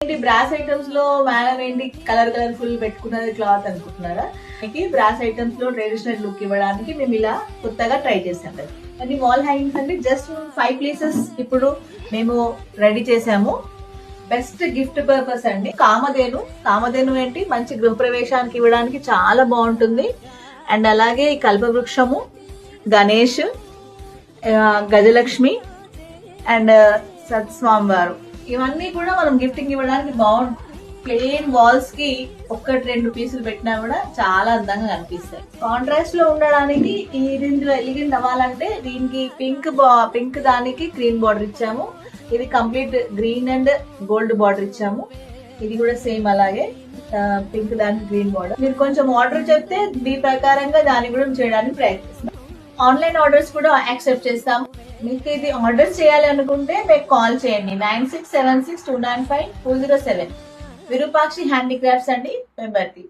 ఏంటి brass items లో madam ఏంటి కలర్ఫుల్ పెట్టుకున్నది క్లాత్ అనుకుంటున్నారా? మీకు బ్రాస్ ఐటమ్స్ లో ట్రెడిషనల్ లుక్ ఇవ్వడానికి మేము ఇలా కొత్తగా ట్రై చేసాం కదా. అది వాల్ హ్యాంగింగ్స్ అంటే జస్ట్ 5 ప్లేసెస్ ఇప్పుడు మేము రెడీ చేసాము. బెస్ట్ గిఫ్ట్ పర్పస్ అండి. కామధేను ఏంటి మంచి గృహప్రవేశానికి ఇవ్వడానికి చాలా బాగుంటుంది. అండ్ అలాగే ఈ కల్పవృక్షము, గణేష్, గజలక్ష్మి అండ్ సత్స్వామి వారు, ఇవన్నీ కూడా మనం గిఫ్టింగ్ ఇవ్వడానికి బాగుంటుంది. ప్లెయిన్ వాల్స్ కి 1-2 పీసులు పెట్టినా కూడా చాలా అందంగా కనిపిస్తాయి. కాంట్రాస్ట్ లో ఉండడానికి దీంట్లో ఎలిగెంట్ అవ్వాలంటే దీనికి పింక్ దానికి గ్రీన్ బార్డర్ ఇచ్చాము. ఇది complete green and gold border ఇచ్చాము. ఇది కూడా సేమ్ అలాగే పింక్ దానికి గ్రీన్ బార్డర్. మీరు కొంచెం ఆర్డర్ చెప్తే మీ ప్రకారంగా దాన్ని కూడా చేయడానికి ప్రయత్నిస్తాం. ఆన్లైన్ ఆర్డర్స్ కూడా యాక్సెప్ట్ చేస్తాము. మీకు ఇది ఆర్డర్ చేయాలి అనుకుంటే మీకు కాల్ చేయండి 9676295207. విరూపాక్షి హ్యాండీక్రాఫ్ట్స్ అండి, మెంబర్ది.